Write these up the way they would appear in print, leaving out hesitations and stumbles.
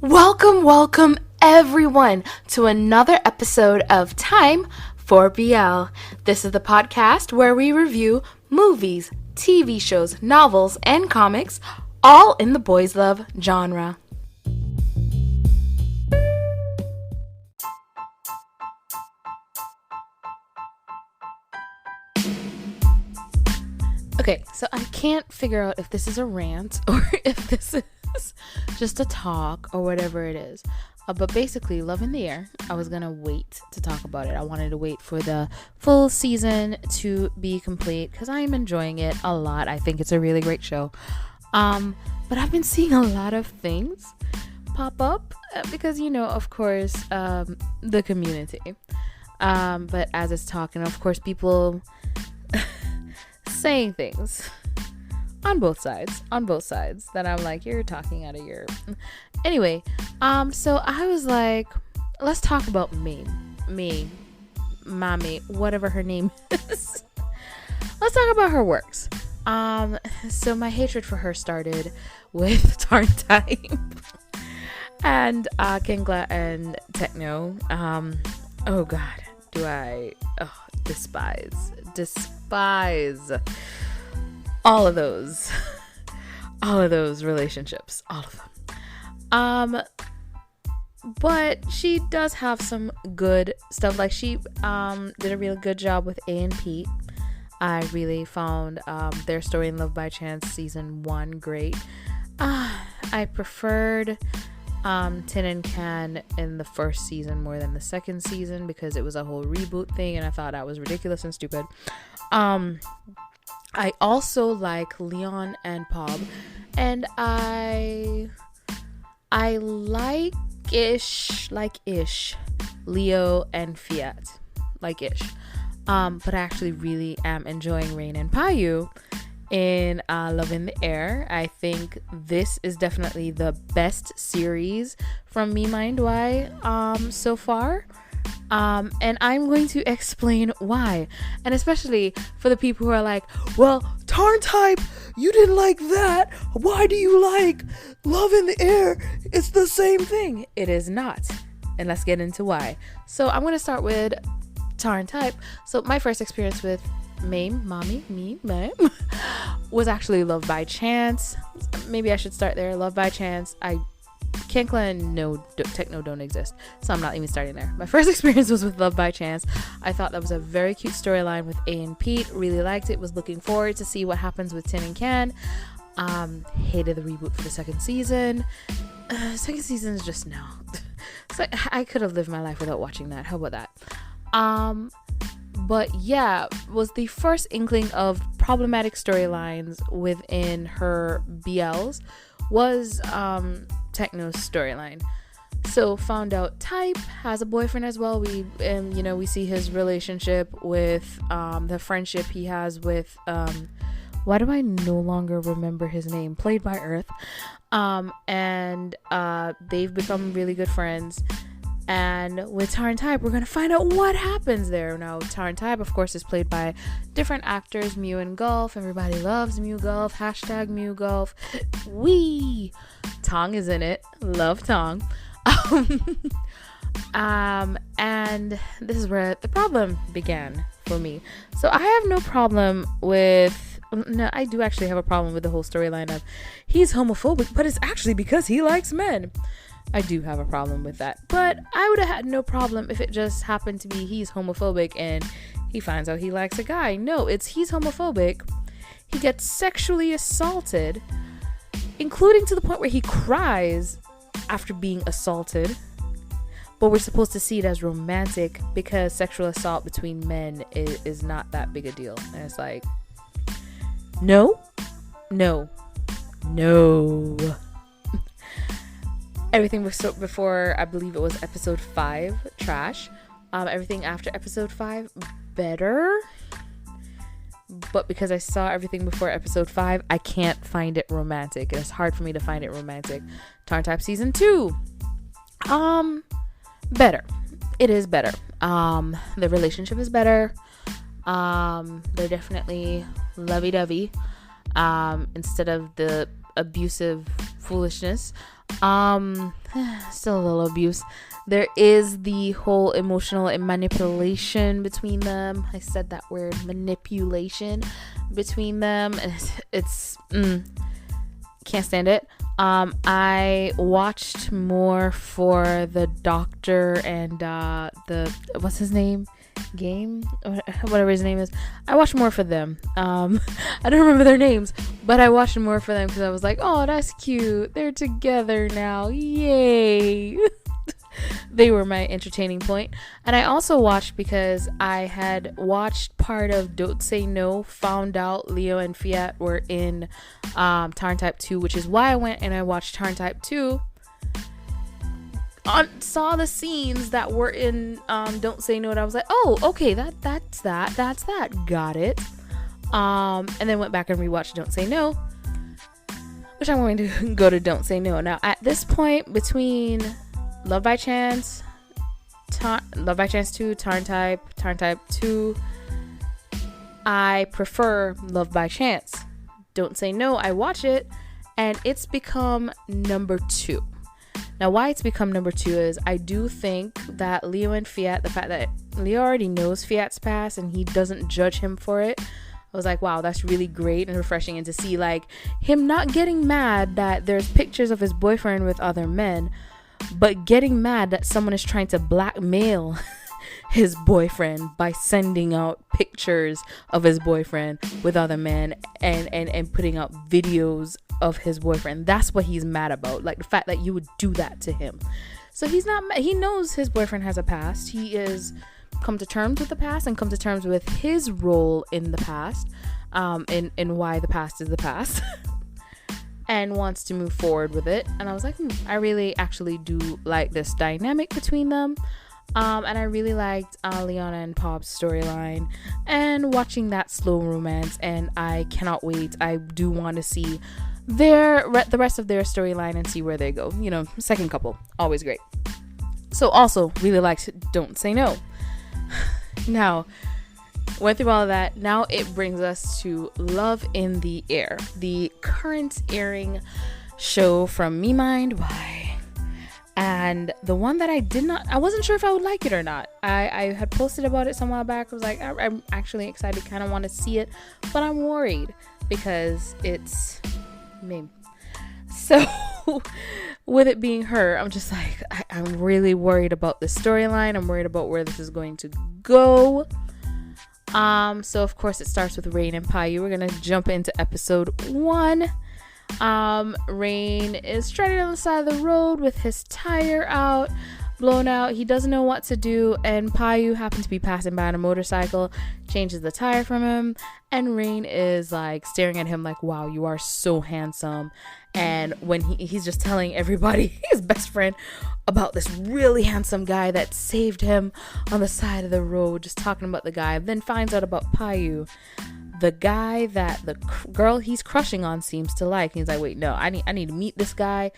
Welcome everyone to another episode of Time for BL. This is the podcast where we review movies, TV shows, novels, and comics, all in the boys love genre. Okay, so I can't figure out if this is a rant or if this is just a talk or whatever it is. But basically, Love in the Air, I was going to wait to talk about it. I wanted to wait for the full season to be complete because I am enjoying it a lot. I think it's a really great show. But I've been seeing a lot of things pop up because, of course, the community. But as it's talking, of course, people saying things on both sides that I'm like, you're talking out of your... Anyway, so I was like, let's talk about Mame, whatever her name is. Let's talk about her works. So my hatred for her started with Tarn Time and Kingla and Techno. Oh God, do I despise all of those relationships, all of them. But she does have some good stuff. Like she did a really good job with A and Pete. I really found their story in Love by Chance season 1 great. I preferred Tin and Can in the first season more than the second season because it was a whole reboot thing and I thought that was ridiculous and stupid. I also like Leon and Pob, and I like-ish Leo and Fiat, like-ish. But I actually really am enjoying Rain and Payu in Love in the Air. I think this is definitely the best series from Me Mind Why so far. And I'm going to explain why. And especially for the people who are like, well, Tarn Type, you didn't like that. Why do you like Love in the Air? It's the same thing. It is not. And let's get into why. So I'm going to start with Tarn Type. So my first experience with Mame, was actually Love by Chance. Maybe I should start there. Love by Chance. Kankla and Techno don't exist, so I'm not even starting there. My first experience was with Love by Chance. I thought that was a very cute storyline with A and Pete. Really liked it. Was looking forward to see what happens with Tin and Can. Hated the reboot for the second season. Second season is just no. So I could have lived my life without watching that. How about that? But yeah, was the first inkling of problematic storylines within her BLs was Techno's storyline. So found out Type has a boyfriend as well. We see his relationship with the friendship he has with why do I no longer remember his name, played by Earth, and they've become really good friends. And with Tarn Type, we're going to find out what happens there. Now, Tarn Type, of course, is played by different actors. Mew and Golf. Everybody loves Mew Golf. # Mew Golf. Wee! Tong is in it. Love Tong. And this is where the problem began for me. So I have no problem with... No, I do actually have a problem with the whole storyline of he's homophobic, but it's actually because he likes men. I do have a problem with that, but I would have had no problem if it just happened to be he's homophobic and he finds out he likes a guy. No, it's he's homophobic. He gets sexually assaulted, including to the point where he cries after being assaulted. But we're supposed to see it as romantic because sexual assault between men is not that big a deal. And it's like, no. Everything before, I believe it was episode 5, trash. Everything after episode 5, better. But because I saw everything before episode 5, I can't find it romantic. It's hard for me to find it romantic. Tarn Type season 2. Better. It is better. The relationship is better. They're definitely lovey-dovey. Instead of the abusive foolishness. Still a little abuse. There is the whole emotional and manipulation between them. I said that word, manipulation between them, and it's can't stand it. I watched more for the doctor and the what's his name? Game, whatever his name is. I watched more for them. I don't remember their names, but I watched more for them because I was like, oh, that's cute. They're together now. Yay. They were my entertaining point. And I also watched because I had watched part of Don't Say No, found out Leo and Fiat were in Tarn Type 2, which is why I went and I watched Tarn Type 2. Saw the scenes that were in Don't Say No, and I was like, oh, okay, that's that. Got it. And then went back and rewatched Don't Say No, which I'm going to go to Don't Say No. Now, at this point, between Love by Chance 2, Tarn Type 2, I prefer Love by Chance. Don't Say No, I watch it, and it's become number 2. Now, why it's become number 2 is I do think that Leo and Fiat, the fact that Leo already knows Fiat's past and he doesn't judge him for it, I was like, wow, that's really great and refreshing. And to see like him not getting mad that there's pictures of his boyfriend with other men, but getting mad that someone is trying to blackmail his boyfriend by sending out pictures of his boyfriend with other men and putting out videos of his boyfriend. That's what he's mad about, like the fact that you would do that to him. So he's not mad. He knows his boyfriend has a past. He is come to terms with the past and come to terms with his role in the past, in why the past is the past. And wants to move forward with it. And I was like, I really actually do like this dynamic between them. And I really liked Liana and Pop's storyline and watching that slow romance. And I cannot wait. I do want to see the rest of their storyline and see where they go. You know, second couple, always great. So also really liked Don't Say No. Now, went through all of that. Now it brings us to Love in the Air, the current airing show from Me Mind. Why? And the one that I wasn't sure if I would like it or not. I had posted about it some while back. I was like, I'm actually excited, kind of want to see it, but I'm worried because it's Mame. So with it being her, I'm just like, I'm really worried about the storyline. I'm worried about where this is going to go. So of course it starts with Rain and Payu. We're gonna jump into episode 1. Rain is stranded on the side of the road with his tire out, blown out. He doesn't know what to do, and Payu happens to be passing by on a motorcycle, changes the tire from him, and Rain is like staring at him like, wow, you are so handsome. And when he's just telling everybody, his best friend, about this really handsome guy that saved him on the side of the road, just talking about the guy, then finds out about Payu, the guy that the girl he's crushing on seems to like. He's like, wait, no, I need to meet this guy.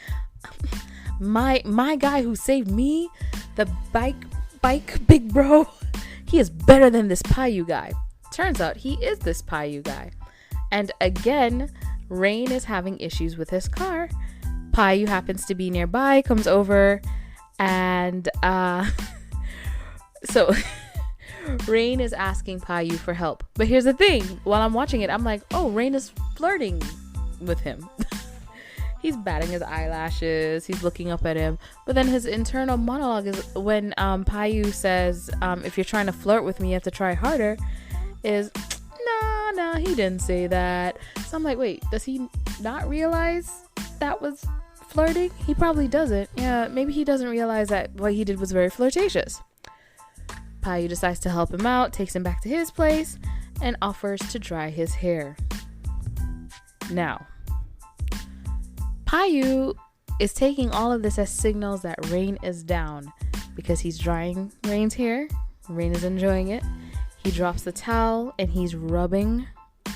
My guy who saved me, the bike big bro, he is better than this Payu guy. Turns out he is this Payu guy. And again, Rain is having issues with his car. Payu happens to be nearby, comes over, and so Rain is asking Payu for help. But here's the thing, while I'm watching it, I'm like, oh, Rain is flirting with him. He's batting his eyelashes, he's looking up at him. But then his internal monologue is when Payu says, if you're trying to flirt with me, you have to try harder, is, nah, he didn't say that. So I'm like, wait, does he not realize that was flirting? He probably doesn't. Yeah, maybe he doesn't realize that what he did was very flirtatious. Payu decides to help him out, takes him back to his place, and offers to dry his hair. Now, Payu is taking all of this as signals that Rain is down because he's drying Rain's hair. Rain is enjoying it. He drops the towel and he's rubbing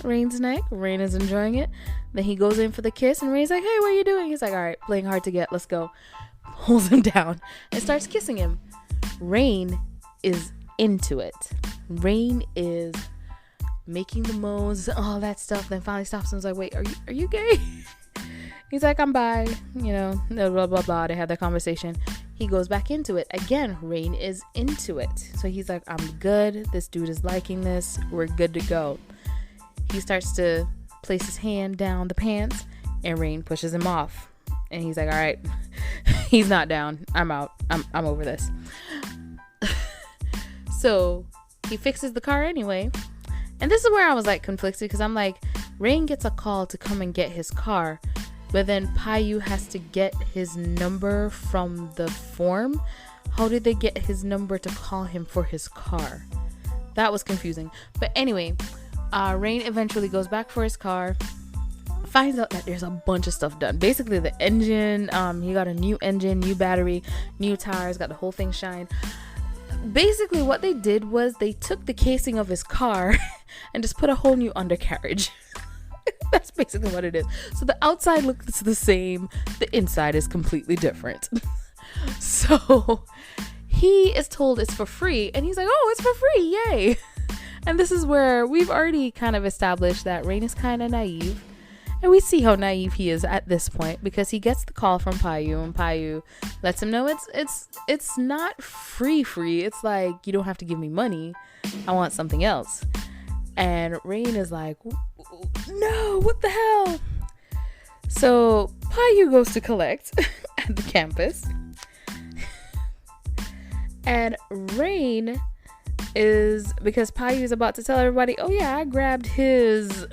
Rain's neck. Rain is enjoying it. Then he goes in for the kiss and Rain's like, hey, what are you doing? He's like, all right, playing hard to get, let's go. Pulls him down and starts kissing him. Rain is into it. Rain is making the moans, all that stuff. Then finally stops and is like, wait, are you gay? He's like, I'm bi, blah, blah, blah, blah. They had that conversation. He goes back into it. Again, Rain is into it. So he's like, I'm good. This dude is liking this. We're good to go. He starts to place his hand down the pants, and Rain pushes him off. And he's like, all right, he's not down. I'm out. I'm over this. So he fixes the car anyway. And this is where I was like conflicted, because I'm like, Rain gets a call to come and get his car, but then Payu has to get his number from the form. How did they get his number to call him for his car? That was confusing. But anyway, Rain eventually goes back for his car, finds out that there's a bunch of stuff done. Basically the engine, he got a new engine, new battery, new tires, got the whole thing shined. Basically what they did was they took the casing of his car and just put a whole new undercarriage. That's basically what it is. So the outside looks the same, the inside is completely different. So he is told it's for free, and he's like, oh, it's for free, yay. And this is where we've already kind of established that Rain is kind of naive. And we see how naive he is at this point, because he gets the call from Payu, and Payu lets him know it's not free. It's like, you don't have to give me money. I want something else. And Rain is like, no, what the hell? So Payu goes to collect at the campus. And Rain is, because Payu is about to tell everybody, oh yeah, I grabbed his...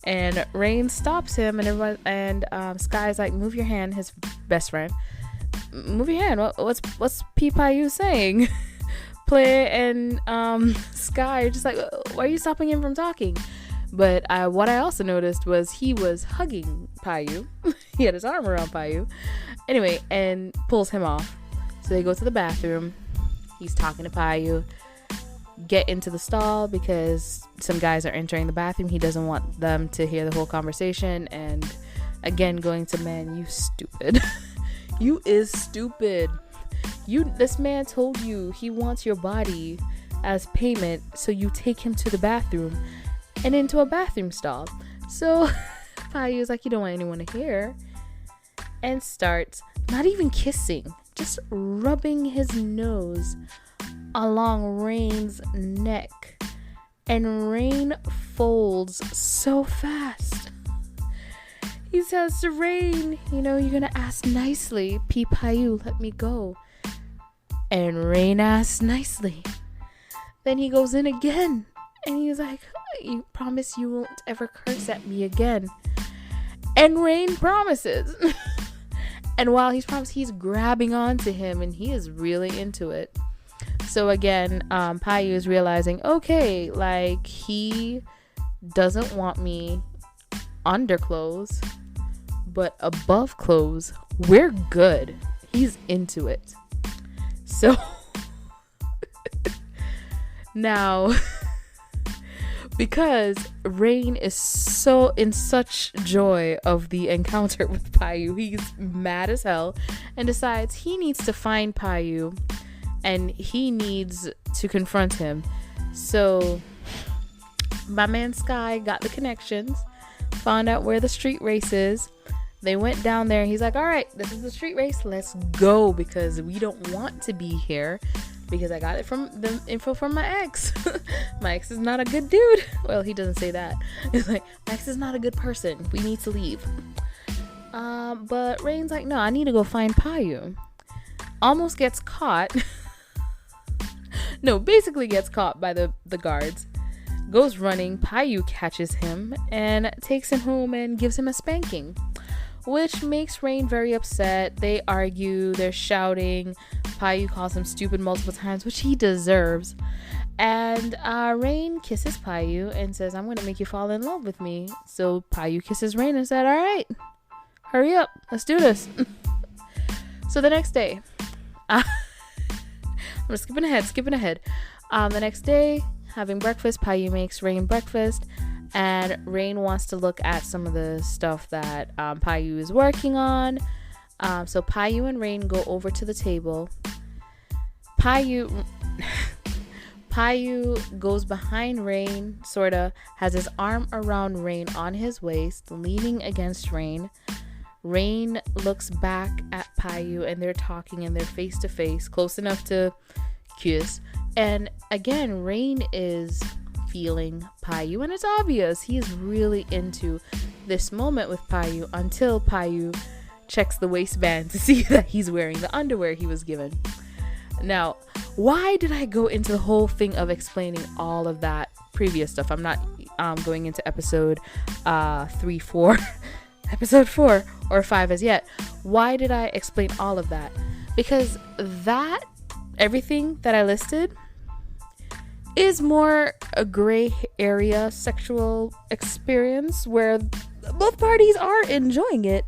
And Rain stops him, and everyone, and Sky's like, move your hand, his best friend. Move your hand. What's P Payu saying? Play and Sky just like, why are you stopping him from talking? But what I also noticed was he was hugging Payu. He had his arm around Payu. Anyway, and pulls him off. So they go to the bathroom. He's talking to Payu. Get into the stall because some guys are entering the bathroom. He doesn't want them to hear the whole conversation. And again, going to man, you stupid. You is stupid. This man told you he wants your body as payment, so you take him to the bathroom and into a bathroom stall. So Payu is like, you don't want anyone to hear, and starts not even kissing, just rubbing his nose along Rain's neck, and Rain folds so fast. He says to Rain, you're gonna ask nicely, P Payu, let me go. And Rain asks nicely. Then he goes in again, and he's like, you promise you won't ever curse at me again. And Rain promises. And while he's promised, he's grabbing onto him, and he is really into it. So again, Payu is realizing, okay, like, he doesn't want me under clothes, but above clothes, we're good. He's into it. So now, because Rain is so in such joy of the encounter with Payu, he's mad as hell and decides he needs to find Payu. And he needs to confront him. So my man Sky got the connections, found out where the street race is. They went down there. He's like, all right, this is the street race. Let's go, because we don't want to be here, because I got it from the info from my ex. My ex is not a good dude. Well, he doesn't say that. He's like, my ex is not a good person. We need to leave. But Rain's like, no, I need to go find Payu. Almost gets caught. No, basically gets caught by the guards. Goes running. Payu catches him and takes him home and gives him a spanking, which makes Rain very upset. They argue. They're shouting. Payu calls him stupid multiple times, which he deserves. And Rain kisses Payu and says, I'm going to make you fall in love with me. So Payu kisses Rain and said, all right, hurry up. Let's do this. So the next day, I'm skipping ahead. The next day, having breakfast, Payu makes Rain breakfast, and Rain wants to look at some of the stuff that Payu is working on. So Payu and Rain go over to the table. Payu goes behind Rain, sorta has his arm around Rain on his waist, leaning against Rain. Rain looks back at Payu and they're talking and they're face to face, close enough to kiss. And again, Rain is feeling Payu, and it's obvious he is really into this moment with Payu until Payu checks the waistband to see that he's wearing the underwear he was given. Now, why did I go into the whole thing of explaining all of that previous stuff? I'm not going into episode 3, 4, episode 4 or 5 as yet. Why did I explain all of that? Because that, everything that I listed, is more a gray area sexual experience where both parties are enjoying it.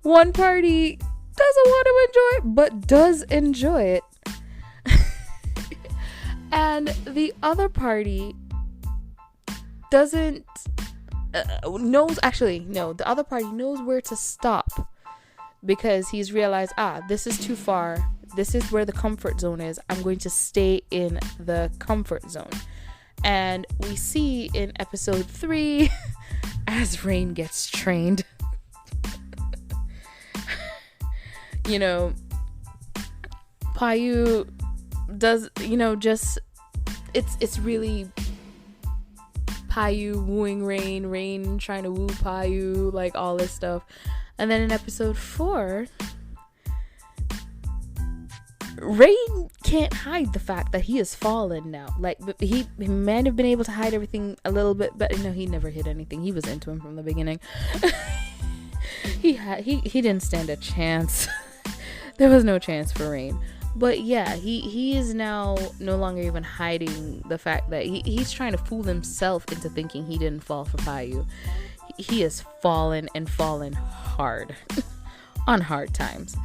One party doesn't want to enjoy it, but does enjoy it. And the other party doesn't the other party knows where to stop, because he's realized, this is too far. This is where the comfort zone is. I'm going to stay in the comfort zone. And we see in episode 3, as Rain gets trained, Payu does, just, it's really Payu wooing Rain trying to woo Payu, like all this stuff. And then in episode 4, Rain can't hide the fact that he has fallen now. Like, he might have been able to hide everything a little bit, but no, he never hid anything. He was into him from the beginning. He didn't stand a chance. There was no chance for Rain. But yeah, he is now no longer even hiding the fact that he's trying to fool himself into thinking he didn't fall for Payu. He has fallen hard on hard times.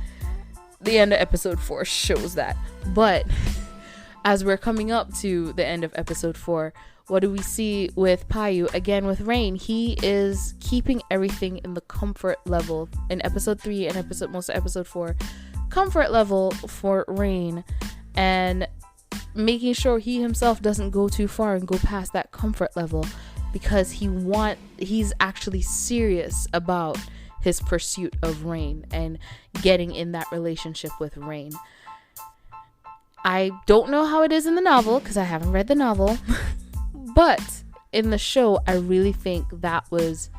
The end of episode 4 shows that. But as we're coming up to the end of episode 4, what do we see with Payu? Again, with Rain, he is keeping everything in the comfort level. In episode 3 and most of episode 4, comfort level for Rain, and making sure he himself doesn't go too far and go past that comfort level, because he's actually serious about his pursuit of Rain and getting in that relationship with Rain. I don't know how it is in the novel, because I haven't read the novel, but in the show, I really think that was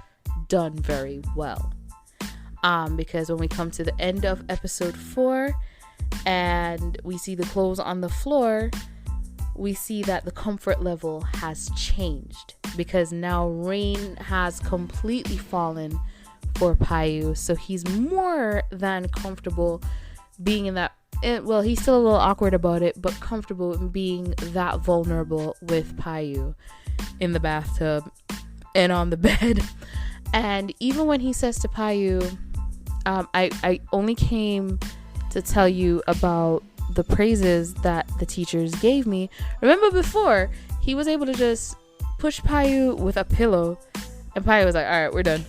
done very well. Because when we come to the end of episode 4 and we see the clothes on the floor, we see that the comfort level has changed, because now Rain has completely fallen for Payu, so he's more than comfortable being in that, well, he's still a little awkward about it, but comfortable in being that vulnerable with Payu in the bathtub and on the bed. And even when he says to Payu, I only came to tell you about the praises that the teachers gave me. Remember before, he was able to just push Payu with a pillow, and Payu was like, all right, we're done.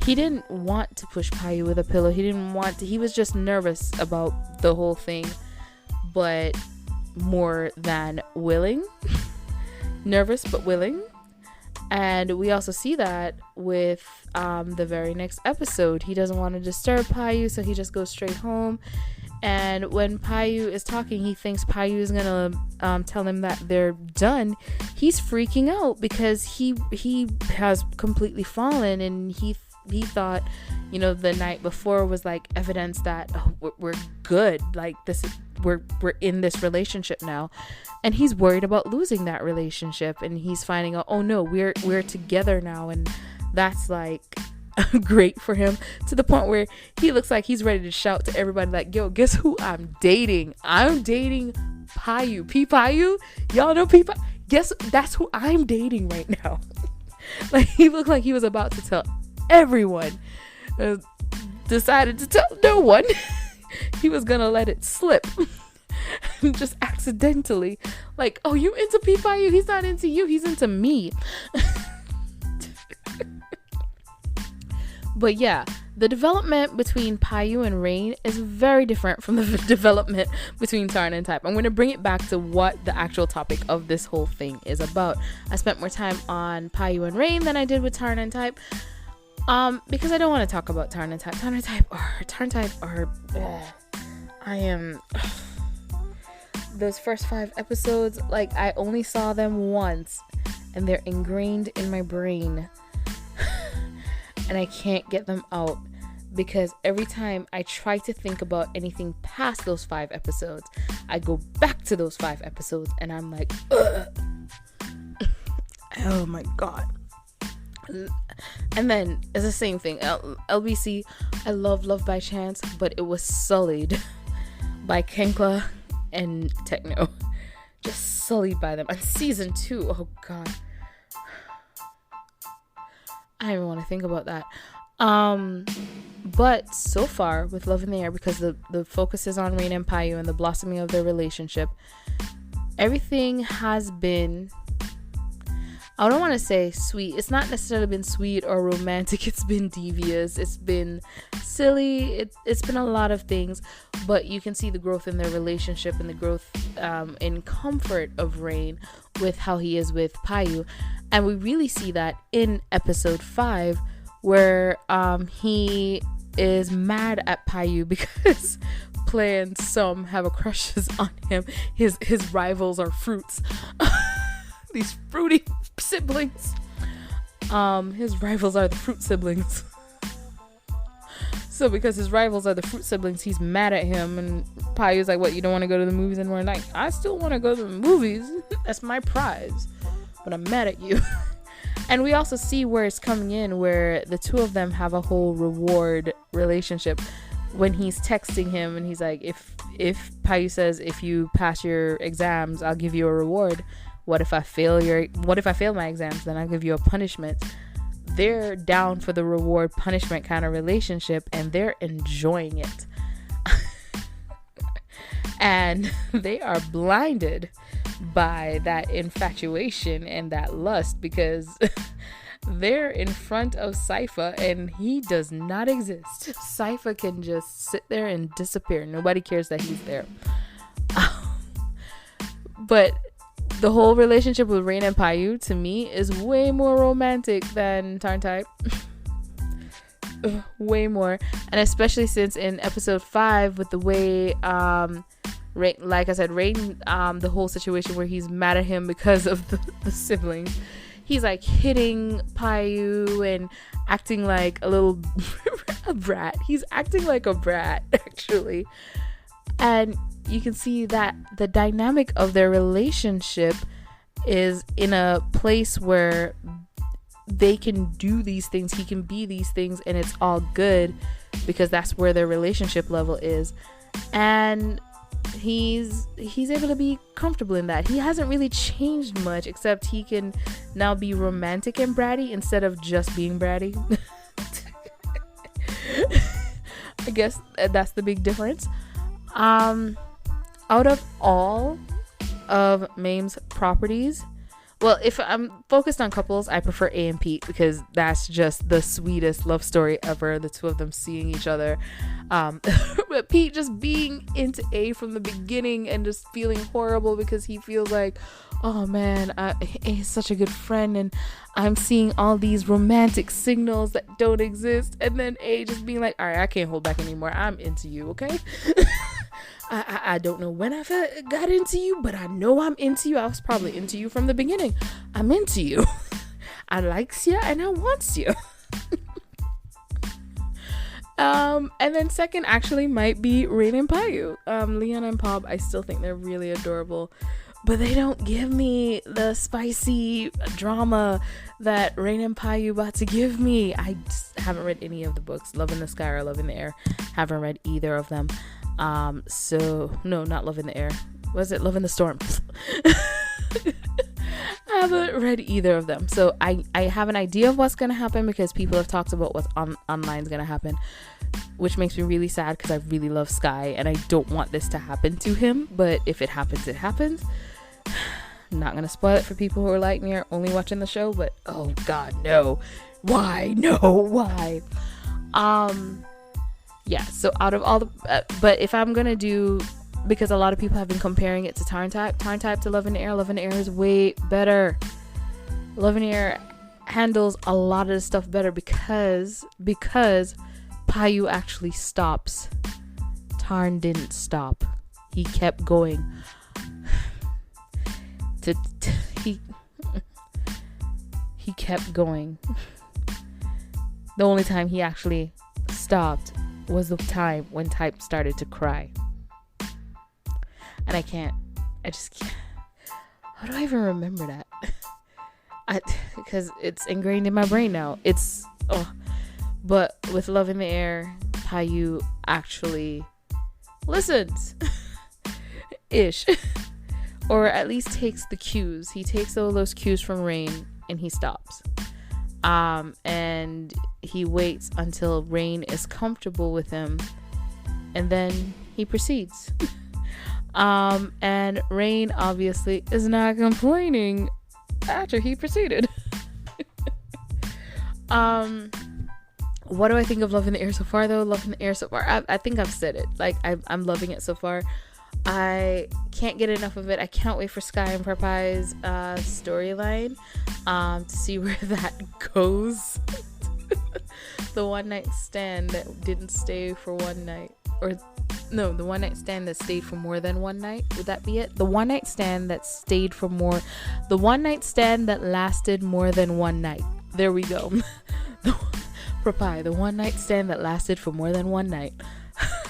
He didn't want to push Payu with a pillow. He was just nervous about the whole thing, but more than willing. Nervous, but willing. And we also see that with the very next episode. He doesn't want to disturb Payu, so he just goes straight home. And when Payu is talking, he thinks Payu is going to tell him that they're done. He's freaking out because he has completely fallen, and he thought, the night before was like evidence that we're good. Like, this is, we're in this relationship now. And he's worried about losing that relationship, and he's finding out, oh no, we're together now, and that's like great for him, to the point where he looks like he's ready to shout to everybody like, yo, guess who I'm dating? I'm dating Payu. Payu? Y'all know Payu? Guess that's who I'm dating right now. Like, he looked like he was about to tell everyone. Decided to tell no one. He was gonna let it slip. Just accidentally, like, oh, you into Payu? He's not into you, he's into me. But yeah, the development between Payu and Rain is very different from the development between Tarn and Type. I'm going to bring it back to what the actual topic of this whole thing is about. I spent more time on Payu and Rain than I did with Tarn and Type. Because I don't want to talk about Tarn Type are I am those first 5 episodes, like, I only saw them once and they're ingrained in my brain and I can't get them out, because every time I try to think about anything past those 5 episodes, I go back to those 5 episodes and I'm like, ugh. Oh my god. And then it's the same thing. LBC, I love Love by Chance, but it was sullied by Kenkla and Techno. Just sullied by them. And season 2, oh god, I don't even want to think about that. But so far with Love in the Air, because the focus is on Rain and Payu and the blossoming of their relationship, everything has been, I don't want to say sweet. It's not necessarily been sweet or romantic. It's been devious. It's been silly. It's been a lot of things. But you can see the growth in their relationship and the growth in comfort of Rain with how he is with Payu. And we really see that in episode 5, where he is mad at Payu because Play and Sum have a crushes on him. His rivals are fruits. These fruity siblings. His rivals are the fruit siblings. So because his rivals are the fruit siblings, he's mad at him, and Payu's like, what, you don't want to go to the movies anymore? Like, I still want to go to the movies. That's my prize. But I'm mad at you. And we also see where it's coming in, where the two of them have a whole reward relationship. When he's texting him and he's like, if Payu says, if you pass your exams, I'll give you a reward. What if I fail my exams? Then I'll give you a punishment. They're down for the reward punishment kind of relationship, and they're enjoying it. And they are blinded by that infatuation and that lust, because they're in front of Sypha and he does not exist. Sypha can just sit there and disappear. Nobody cares that he's there. But the whole relationship with Rain and Payu, to me, is way more romantic than Tarn Type. Way more. And especially since in episode 5, with the way Rain, like I said, Rain, the whole situation where he's mad at him because of the siblings, he's like hitting Payu and acting like a little a brat. He's acting like a brat, actually. And you can see that the dynamic of their relationship is in a place where they can do these things, he can be these things, and it's all good, because that's where their relationship level is. And he's able to be comfortable in that. He hasn't really changed much, except he can now be romantic and bratty instead of just being bratty. I guess that's the big difference. Out of all of Mame's properties, well, if I'm focused on couples, I prefer A and Pete, because that's just the sweetest love story ever. The two of them seeing each other. But Pete just being into A from the beginning and just feeling horrible because he feels like, oh man, A is such a good friend and I'm seeing all these romantic signals that don't exist. And then A just being like, all right, I can't hold back anymore. I'm into you, okay? I don't know when I got into you, but I know I'm into you. I was probably into you from the beginning. I'm into you. I likes you and I wants you. And then second actually might be Rain and Payu. Leon and Pop, I still think they're really adorable, but they don't give me the spicy drama that Rain and Payu about to give me. I just haven't read any of the books. Love in the Sky or Love in the Air. Haven't read either of them. So no, not Love in the Air. Was it Love in the Storm? I haven't read either of them. So I have an idea of what's going to happen, because people have talked about what's online is going to happen, which makes me really sad, because I really love Sky and I don't want this to happen to him. But if it happens, it happens. I'm not going to spoil it for people who are like me or only watching the show, but oh god, no. Why? No, why? Yeah, so out of all the but if I'm gonna do, because a lot of people have been comparing it to Tarn Type to Love in the Air. Love in the Air is way better. Love in the Air handles a lot of the stuff better because Payu actually stops. Tarn didn't stop. He kept going. He kept going. The only time he actually stopped was the time when Type started to cry. And I just can't. How do I even remember that? Because it's ingrained in my brain now. But with Love in the Air, Payu actually listens. Ish. Or at least takes the cues. He takes all those cues from Rain and he stops. And he waits until Rain is comfortable with him, and then he proceeds. And Rain obviously is not complaining after he proceeded. What do I think of Love in the Air so far, though? Love in the Air so far, I think I've said it. Like, I'm loving it so far. I can't get enough of it. I can't wait for Sky and Popeyes storyline to see where that goes. The one night stand that didn't stay for one night, or no, the one night stand that stayed for more than one night. Would that be it? The one night stand that stayed for more. The one night stand that lasted more than one night. There we go. Popeye, the one night stand that lasted for more than one night.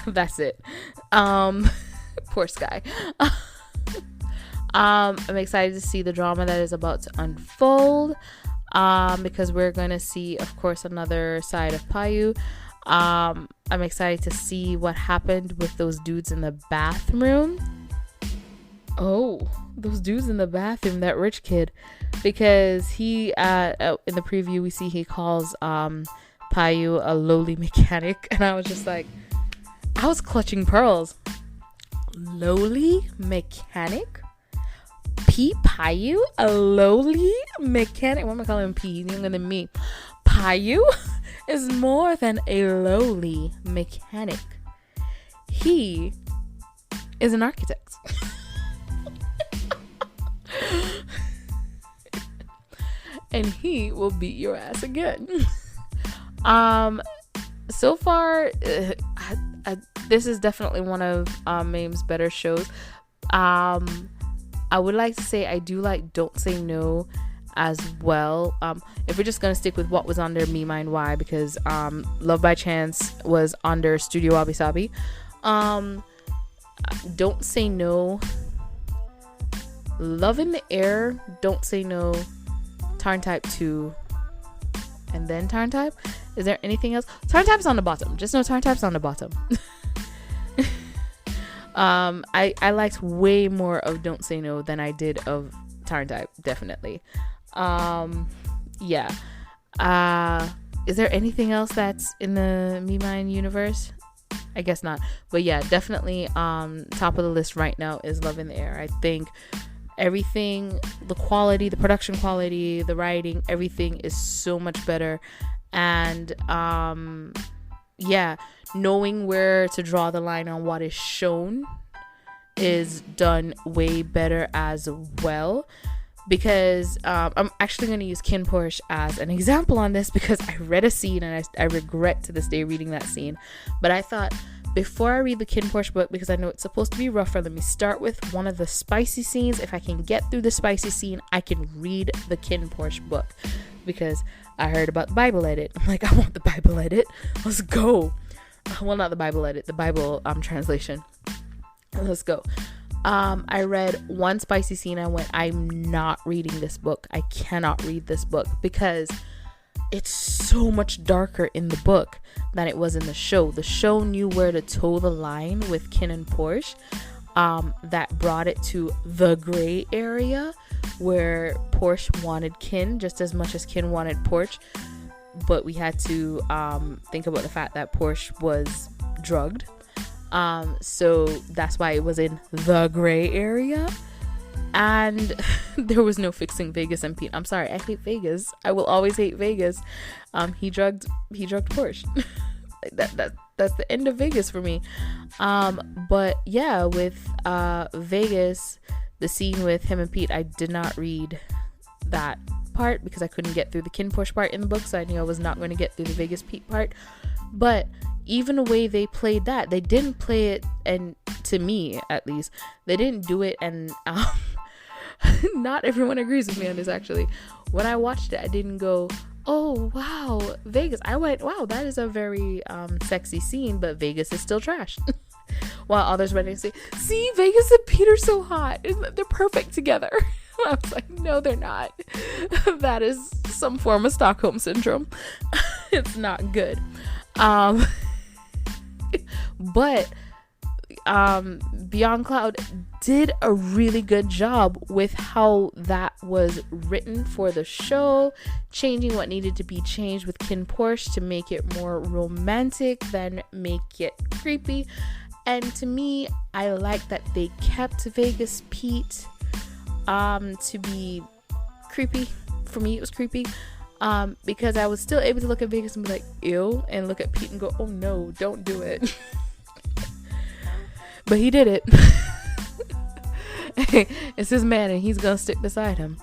That's it. Poor Sky. I'm excited to see the drama that is about to unfold, because we're going to see, of course, another side of Payu. I'm excited to see what happened with those dudes in the bathroom. Oh, those dudes in the bathroom, that rich kid, because he in the preview we see he calls Payu a lowly mechanic, and I was just like, I was clutching pearls. Lowly mechanic? P Payu? A lowly mechanic? Why am I calling him P? He's younger than me. Payu is more than a lowly mechanic. He is an architect. And he will beat your ass again. So far, this is definitely one of Mame's better shows. I would like to say I do like Don't Say No as well. If we're just gonna stick with what was under Me Mind Why, because Love by Chance was under Studio Wabi Sabi. Don't Say No, Love in the Air, Don't Say No, Tarn Type 2, and then Tarn Type. Is there anything else? Tarn Type's on the bottom. Just know Tarn Type's on the bottom. I liked way more of Don't Say No than I did of Tarn Type, definitely. Yeah. Is there anything else that's in the Me Mind universe? I guess not. But yeah, definitely top of the list right now is Love in the Air. I think everything, the quality, the production quality, the writing, everything is so much better. And yeah, knowing where to draw the line on what is shown is done way better as well. Because I'm actually going to use Kin Porsche as an example on this, because I read a scene and I regret to this day reading that scene. But I thought, before I read the Kin Porsche book, because I know it's supposed to be rougher, let me start with one of the spicy scenes. If I can get through the spicy scene, I can read the Kin Porsche book, because I heard about the Bible edit. I'm like, I want the Bible edit. Let's go. Well, not the Bible edit, the Bible translation. Let's go. I read one spicy scene. I went, I'm not reading this book. I cannot read this book, because it's so much darker in the book than it was in the show. The show knew where to toe the line with Kin and Porsche. That brought it to the gray area, where Porsche wanted Kin just as much as Kin wanted Porsche. But we had to think about the fact that Porsche was drugged. So that's why it was in the gray area. And there was no fixing Vegas and Pete. I'm sorry, I hate Vegas. I will always hate Vegas. He drugged Porsche. That's the end of Vegas for me. But yeah, with Vegas, the scene with him and Pete, I did not read that part because I couldn't get through the Kin Push part in the book, so I knew I was not going to get through the Vegas Pete part. But even the way they played that, they didn't play it, and to me at least, they didn't do it, and not everyone agrees with me on this actually. When I watched it, I didn't go, oh wow, Vegas. I went, wow, that is a very sexy scene, but Vegas is still trash. While others went and say, see, Vegas and Pete are so hot, they're perfect together. I was like, no, they're not. That is some form of Stockholm syndrome. It's not good. But Beyond Cloud did a really good job with how that was written for the show, changing what needed to be changed with Kin Porsche to make it more romantic than make it creepy. And to me, I like that they kept Vegas Pete to be creepy. For me, it was creepy. Because I was still able to look at Vegas and be like, ew, and look at Pete and go, oh no, don't do it. But he did it. It's his man and he's gonna stick beside him.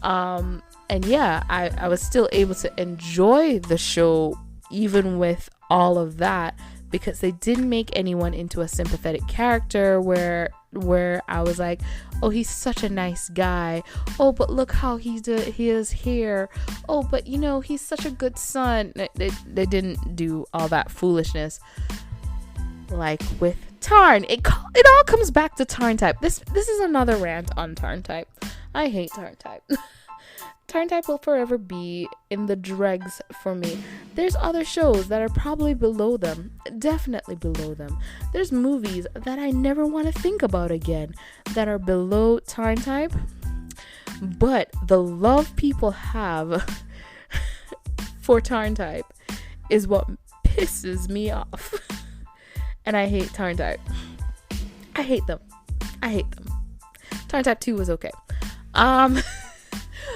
And yeah, I was still able to enjoy the show even with all of that, because they didn't make anyone into a sympathetic character where I was like, oh, he's such a nice guy. Oh, but look how he is here. Oh, but you know, he's such a good son. They didn't do all that foolishness like with Tarn. It all comes back to Tarn type. This is another rant on Tarn type. I hate Tarn type. Tarn type will forever be in the dregs for me. There's other shows that are probably below them, definitely below them. There's movies that I never want to think about again that are below Tarn type, but the love people have for Tarn type is what pisses me off. And I hate Tarn type. I hate them. Tarn type 2 was okay.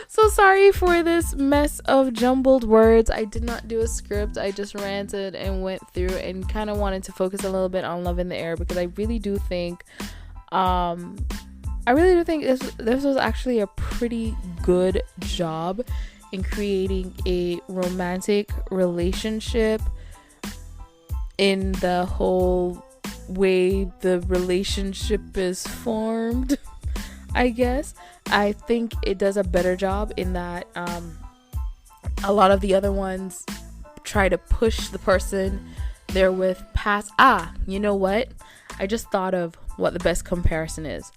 So sorry for this mess of jumbled words. I did not do a script. I just ranted and went through and kind of wanted to focus a little bit on Love in the Air, because I really do think this was actually a pretty good job in creating a romantic relationship in the whole way the relationship is formed, I guess. I think it does a better job in that a lot of the other ones try to push the person they're with past. You know what? I just thought of what the best comparison is.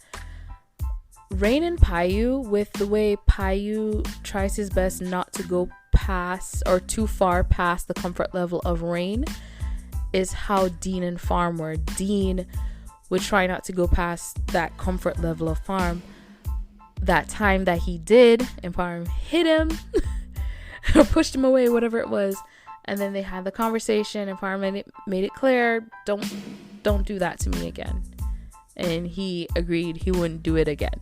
Rain and Payu, with the way Payu tries his best not to go past or too far past the comfort level of Rain, is how Dean and Farm were. Dean would try not to go past that comfort level of Farm. That time that he did, and Farm hit him or pushed him away, whatever it was, and then they had the conversation, and Farm made it clear, don't do that to me again, and he agreed he wouldn't do it again.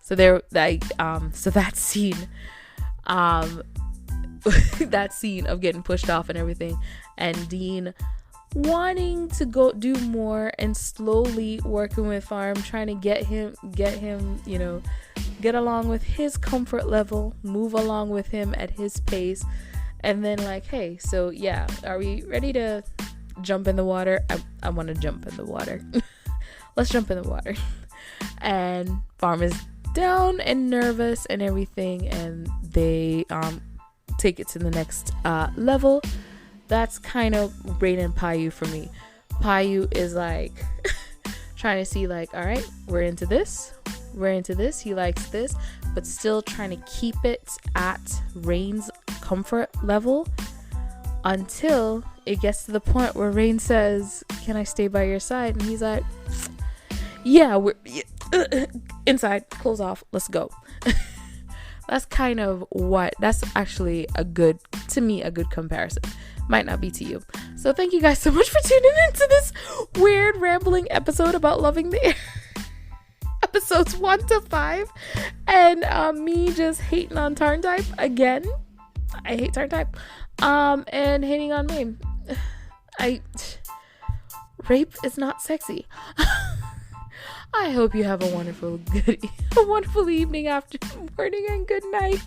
So that scene, that scene of getting pushed off and everything, and Dean wanting to go do more and slowly working with Farm, trying to get him, you know, get along with his comfort level, move along with him at his pace, and then like, hey, so yeah, are we ready to jump in the water? I want to jump in the water. Let's jump in the water. And Farm is down and nervous and everything, and they take it to the next level. That's kind of Rain and Payu for me. Payu is like trying to see like, all right, we're into this, he likes this, but still trying to keep it at Rain's comfort level until it gets to the point where Rain says, can I stay by your side? And he's like, yeah, we're inside, clothes off, let's go. That's kind of that's actually a good comparison. Might not be to you. So thank you guys so much for tuning into this weird rambling episode about Loving the Air. Episodes 1 to 5. And me just hating on Tarn type again. I hate Tarn type. And hating on Mame. Rape is not sexy. I hope you have a wonderful evening, afternoon, morning, and good night.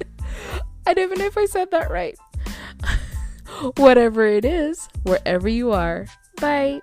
I don't even know if I said that right. Whatever it is, wherever you are. Bye.